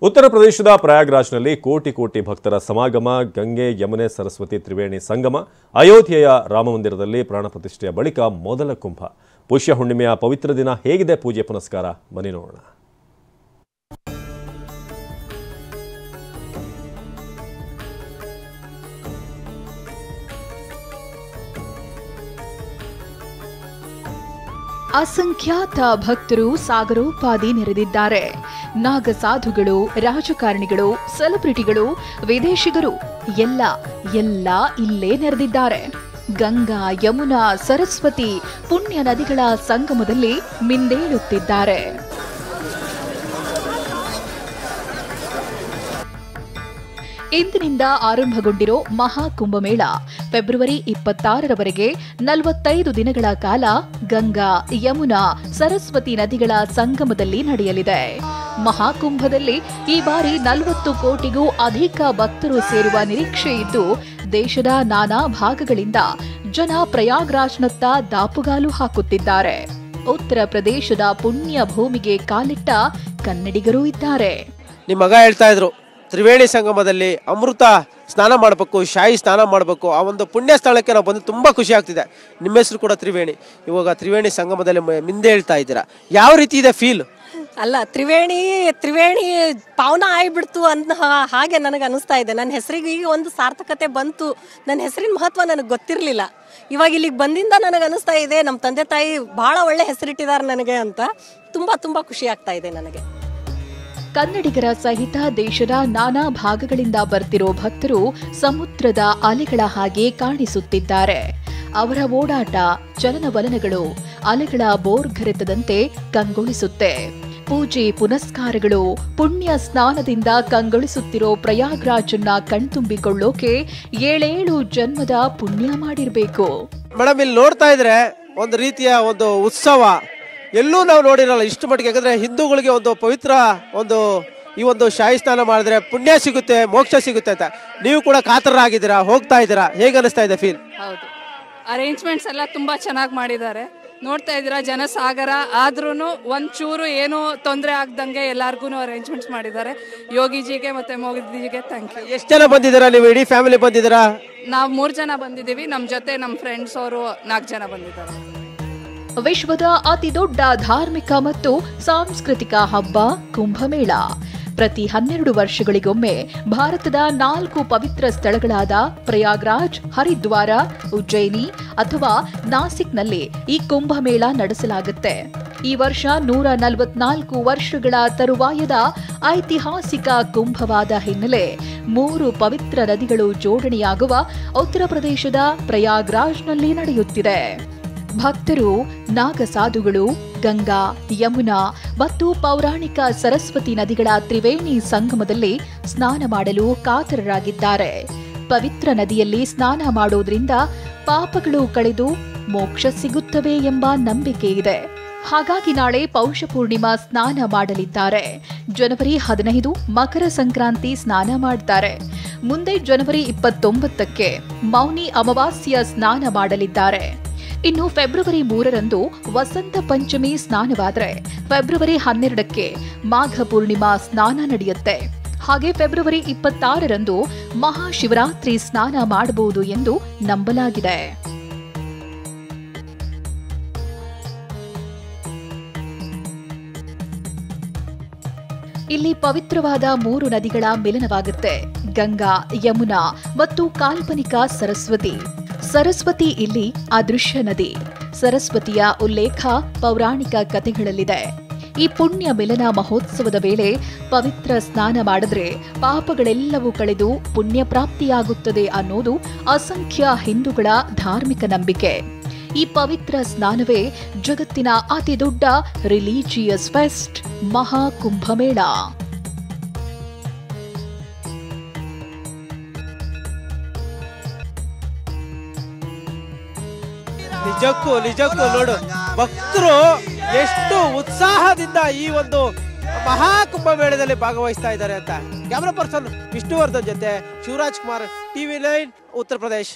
ಉತ್ತರ ಪ್ರದೇಶದ ಪ್ರಯಾಗ್ರಾಜ್ನಲ್ಲಿ ಕೋಟಿ ಕೋಟಿ ಭಕ್ತರ ಸಮಾಗಮ, ಗಂಗೆ ಯಮುನೆ ಸರಸ್ವತಿ ತ್ರಿವೇಣಿ ಸಂಗಮ, ಅಯೋಧ್ಯೆಯ ರಾಮಮಂದಿರದಲ್ಲಿ ಪ್ರಾಣ ಪ್ರತಿಷ್ಠೆಯ ಬಳಿಕ ಮೊದಲ ಕುಂಭ. ಪುಷ್ಯ ಹುಣ್ಣಿಮೆಯ ಪವಿತ್ರ ದಿನ ಹೇಗಿದೆ ಪೂಜೆ ಪುನಸ್ಕಾರ ಬನ್ನಿ ನೋಡೋಣ. ಅಸಂಖ್ಯಾತ ಭಕ್ತರು ಸಾಗರೋಪಾದಿ ನೆರೆದಿದ್ದಾರೆ. ನಾಗಸಾಧುಗಳು, ರಾಜಕಾರಣಿಗಳು, ಸೆಲೆಬ್ರಿಟಿಗಳು, ವಿದೇಶಿಗರು ಎಲ್ಲ ಇಲ್ಲೇ ನೆರೆದಿದ್ದಾರೆ. ಗಂಗಾ, ಯಮುನಾ, ಸರಸ್ವತಿ ಪುಣ್ಯ ನದಿಗಳ ಸಂಗಮದಲ್ಲಿ ಮಿಂದೇಳುತ್ತಿದ್ದಾರೆ. ಇಂದಿನಿಂದ ಆರಂಭಗೊಂಡಿರೋ ಮಹಾಕುಂಭಮೇಳ ಫೆಬ್ರವರಿ 26ರವರೆಗೆ 45 ದಿನಗಳ ಕಾಲ ಗಂಗಾ, ಯಮುನಾ, ಸರಸ್ವತಿ ನದಿಗಳ ಸಂಗಮದಲ್ಲಿ ನಡೆಯಲಿದೆ. ಮಹಾಕುಂಭದಲ್ಲಿ ಈ ಬಾರಿ 40 ಕೋಟಿಗೂ ಅಧಿಕ ಭಕ್ತರು ಸೇರುವ ನಿರೀಕ್ಷೆ ಇದ್ದು, ದೇಶದ ನಾನಾ ಭಾಗಗಳಿಂದ ಜನ ಪ್ರಯಾಗ್ರಾಜ್ನತ್ತ ದಾಪುಗಾಲು ಹಾಕುತ್ತಿದ್ದಾರೆ. ಉತ್ತರ ಪ್ರದೇಶದ ಪುಣ್ಯ ಭೂಮಿಗೆ ಕಾಲಿಟ್ಟ ಕನ್ನಡಿಗರೂ ಇದ್ದಾರೆ. ನಿಮ್ಮ ಮಗ ಹೇಳ್ತಾ ಇದ್ರು, ತ್ರಿವೇಣಿ ಸಂಗಮದಲ್ಲಿ ಅಮೃತ ಸ್ನಾನ ಮಾಡಬೇಕು, ಶಾಹಿ ಸ್ನಾನ ಮಾಡಬೇಕು. ಆ ಒಂದು ಪುಣ್ಯ ಸ್ಥಳಕ್ಕೆ ನಾವು ಬಂದು ತುಂಬ ಖುಷಿ ಆಗ್ತಿದೆ. ನಿಮ್ಮ ಹೆಸರು ಕೂಡ ತ್ರಿವೇಣಿ. ಇವಾಗ ತ್ರಿವೇಣಿ ಸಂಗಮದಲ್ಲಿ ಮಿಂದೆ ಹೇಳ್ತಾ ಇದ್ದೀರಾ, ಯಾವ ರೀತಿ ಇದೆ ಫೀಲ್? ಅಲ್ಲ, ತ್ರಿವೇಣಿ ಪಾವನ ಆಗಿಬಿಡ್ತು ಅಂತ ಹಾಗೆ ನನಗೆ ಅನಿಸ್ತಾ ಇದೆ. ನನ್ನ ಹೆಸರಿಗೆ ಈಗ ಒಂದು ಸಾರ್ಥಕತೆ ಬಂತು. ನನ್ನ ಹೆಸರಿನ ಮಹತ್ವ ನನಗೆ ಗೊತ್ತಿರಲಿಲ್ಲ. ಇವಾಗ ಇಲ್ಲಿಗೆ ಬಂದಿಂದ ನನಗೆ ಅನಿಸ್ತಾ ಇದೆ, ನಮ್ಮ ತಂದೆ ತಾಯಿ ಬಹಳ ಒಳ್ಳೆ ಹೆಸರಿಟ್ಟಿದ್ದಾರೆ ನನಗೆ ಅಂತ. ತುಂಬ ಖುಷಿ ಆಗ್ತಾ ಇದೆ ನನಗೆ. ಕನ್ನಡಿಗರ ಸಹಿತ ದೇಶದ ನಾನಾ ಭಾಗಗಳಿಂದ ಬರ್ತಿರೋ ಭಕ್ತರು ಸಮುದ್ರದ ಅಲೆಗಳ ಹಾಗೆ ಕಾಣಿಸುತ್ತಿದ್ದಾರೆ. ಅವರ ಓಡಾಟ, ಚಲನವಲನಗಳು ಅಲೆಗಳ ಬೋರ್ಗರೆತದಂತೆ ಕಂಗೊಳಿಸುತ್ತೆ. ಪೂಜೆ ಪುನಸ್ಕಾರಗಳು, ಪುಣ್ಯ ಸ್ನಾನದಿಂದ ಕಂಗೊಳಿಸುತ್ತಿರೋ ಪ್ರಯಾಗ್ರಾಜನ್ನ ಕಣ್ತುಂಬಿಕೊಳ್ಳೋಕೆ 7 ಜನ್ಮದ ಪುಣ್ಯ ಮಾಡಿರ್ಬೇಕು. ಮೇಡಮ್, ಇಲ್ಲಿ ನೋಡ್ತಾ ಇದ್ರೆ ಒಂದು ರೀತಿಯ ಒಂದು ಉತ್ಸವ ಎಲ್ಲೂ ನಾವು ನೋಡಿರಲ್ಲ ಇಷ್ಟು ಮಟ್ಟಿಗೆ. ಯಾಕಂದ್ರೆ ಹಿಂದೂಗಳಿಗೆ ಒಂದು ಪವಿತ್ರ ಈ ಒಂದು ಶಾಹಿ ಸ್ನಾನ ಮಾಡಿದ್ರೆ ಪುಣ್ಯ ಸಿಗುತ್ತೆ, ಮೋಕ್ಷ ಸಿಗುತ್ತೆ ಅಂತ ನೀವು ಕೂಡ ಕಾತರರಾಗಿದ್ದೀರಾ, ಹೋಗ್ತಾ ಇದ್ದೀರಾ. ಹೇಗೆ ಅನಿಸ್ತಾ ಇದೆ ಫೀಲ್? ಹೌದು, ಅರೇಂಜ್ಮೆಂಟ್ಸ್ ಎಲ್ಲ ತುಂಬಾ ಚೆನ್ನಾಗಿ ಮಾಡಿದ್ದಾರೆ. ನೋಡ್ತಾ ಇದ್ದೀರಾ, ಜನಸಾಗರ ಆದ್ರೂ ಒಂಚೂರು ಏನು ತೊಂದರೆ ಆಗ್ದಂಗೆ ಎಲ್ಲಾರ್ಗು ಅರೇಂಜ್ಮೆಂಟ್ಸ್ ಮಾಡಿದ್ದಾರೆ. ಯೋಗಿಜಿಗೆ ಮತ್ತೆ ಮೋದಿಜಿಗೆ ಥ್ಯಾಂಕ್ ಯು. ಎಷ್ಟು ಜನ ಬಂದಿದ್ದೀರಾ ನೀವು? ಇಡೀ ಫ್ಯಾಮಿಲಿ ಬಂದಿದ್ದೀರಾ? ನಾವು 3 ಜನ ಬಂದಿದ್ದೀವಿ. ನಮ್ಮ ಜೊತೆ ನಮ್ಮ ಫ್ರೆಂಡ್ಸ್ ಅವರು 4 ಜನ ಬಂದಿದ್ದಾರೆ. ವಿಶ್ವದ ಅತಿ ದೊಡ್ಡ ಧಾರ್ಮಿಕ ಮತ್ತು ಸಾಂಸ್ಕೃತಿಕ ಹಬ್ಬ ಕುಂಭಮೇಳ. ಪ್ರತಿ 12 ವರ್ಷಗಳಿಗೊಮ್ಮೆ ಭಾರತದ 4 ಪವಿತ್ರ ಸ್ಥಳಗಳಾದ ಪ್ರಯಾಗ್ರಾಜ್, ಹರಿದ್ವಾರ, ಉಜ್ಜಯಿನಿ ಅಥವಾ ನಾಸಿಕ್ನಲ್ಲಿ ಈ ಕುಂಭಮೇಳ ನಡೆಸಲಾಗುತ್ತೆ. ಈ ವರ್ಷ 144 ವರ್ಷಗಳ ತರುವಾಯದ ಐತಿಹಾಸಿಕ ಕುಂಭವಾದ ಹಿನ್ನೆಲೆ 3 ಪವಿತ್ರ ನದಿಗಳು ಜೋಡಣೆಯಾಗುವ ಉತ್ತರ ಪ್ರದೇಶದ ಪ್ರಯಾಗ್ರಾಜ್ನಲ್ಲಿ ನಡೆಯುತ್ತಿದೆ. ಭಕ್ತರು, ನಾಗಸಾಧುಗಳು ಗಂಗಾ, ಯಮುನಾ ಮತ್ತು ಪೌರಾಣಿಕ ಸರಸ್ವತಿ ನದಿಗಳ ತ್ರಿವೇಣಿ ಸಂಗಮದಲ್ಲಿ ಸ್ನಾನ ಮಾಡಲು ಕಾತರರಾಗಿದ್ದಾರೆ. ಪವಿತ್ರ ನದಿಯಲ್ಲಿ ಸ್ನಾನ ಮಾಡೋದ್ರಿಂದ ಪಾಪಗಳು ಕಳೆದು ಮೋಕ್ಷ ಸಿಗುತ್ತವೆ ಎಂಬ ನಂಬಿಕೆ ಇದೆ. ಹಾಗಾಗಿ ನಾಳೆ ಪೌಷ ಪೂರ್ಣಿಮಾ ಸ್ನಾನ ಮಾಡಲಿದ್ದಾರೆ. ಜನವರಿ 15 ಮಕರ ಸಂಕ್ರಾಂತಿ ಸ್ನಾನ ಮಾಡ್ತಾರೆ. ಮುಂದೆ ಜನವರಿ 29ಕ್ಕೆ ಮೌನಿ ಅಮಾವಾಸ್ಯ ಸ್ನಾನ ಮಾಡಲಿದ್ದಾರೆ. ಇನ್ನು ಫೆಬ್ರವರಿ 3ರಂದು ವಸಂತ ಪಂಚಮಿ ಸ್ನಾನವಾದರೆ ಫೆಬ್ರವರಿ 12ಕ್ಕೆ ಮಾಘ ಪೂರ್ಣಿಮಾ ಸ್ನಾನ ನಡೆಯುತ್ತೆ. ಹಾಗೆ ಫೆಬ್ರವರಿ 26ರಂದು ಮಹಾಶಿವರಾತ್ರಿ ಸ್ನಾನ ಮಾಡಬಹುದು ಎಂದು ನಂಬಲಾಗಿದೆ. ಇಲ್ಲಿ ಪವಿತ್ರವಾದ 3 ನದಿಗಳ ಮಿಲನವಾಗುತ್ತೆ. ಗಂಗಾ, ಯಮುನಾ ಮತ್ತು ಕಾಲ್ಪನಿಕ ಸರಸ್ವತಿ. ಸರಸ್ವತಿ ಇಲ್ಲಿ ಅದೃಶ್ಯ ನದಿ. ಸರಸ್ವತಿಯ ಉಲ್ಲೇಖ ಪೌರಾಣಿಕ ಕಥೆಗಳಲ್ಲಿದೆ. ಈ ಪುಣ್ಯ ಮಿಲನ ಮಹೋತ್ಸವದ ವೇಳೆ ಪವಿತ್ರ ಸ್ನಾನ ಮಾಡಿದ್ರೆ ಪಾಪಗಳೆಲ್ಲವೂ ಕಳೆದು ಪುಣ್ಯ ಪ್ರಾಪ್ತಿಯಾಗುತ್ತದೆ ಅನ್ನೋದು ಅಸಂಖ್ಯ ಹಿಂದೂಗಳ ಧಾರ್ಮಿಕ ನಂಬಿಕೆ. ಈ ಪವಿತ್ರ ಸ್ನಾನವೇ ಜಗತ್ತಿನ ಅತಿ ದೊಡ್ಡ ರಿಲಿಜಿಯಸ್ ಫೆಸ್ಟ್ ಮಹಾಕುಂಭಮೇಳ. ನಿಜಕ್ಕೂ ನೋಡು, ಭಕ್ತರು ಎಷ್ಟು ಉತ್ಸಾಹದಿಂದ ಈ ಒಂದು ಮಹಾಕುಂಭಮೇಳದಲ್ಲಿ ಭಾಗವಹಿಸ್ತಾ ಇದ್ದಾರೆ ಅಂತ. ಕ್ಯಾಮರಾ ಪರ್ಸನ್ ವಿಷ್ಣುವರ್ಧನ್ ಜೊತೆ ಶಿವರಾಜ್ ಕುಮಾರ್, TV9 ಉತ್ತರ ಪ್ರದೇಶ್.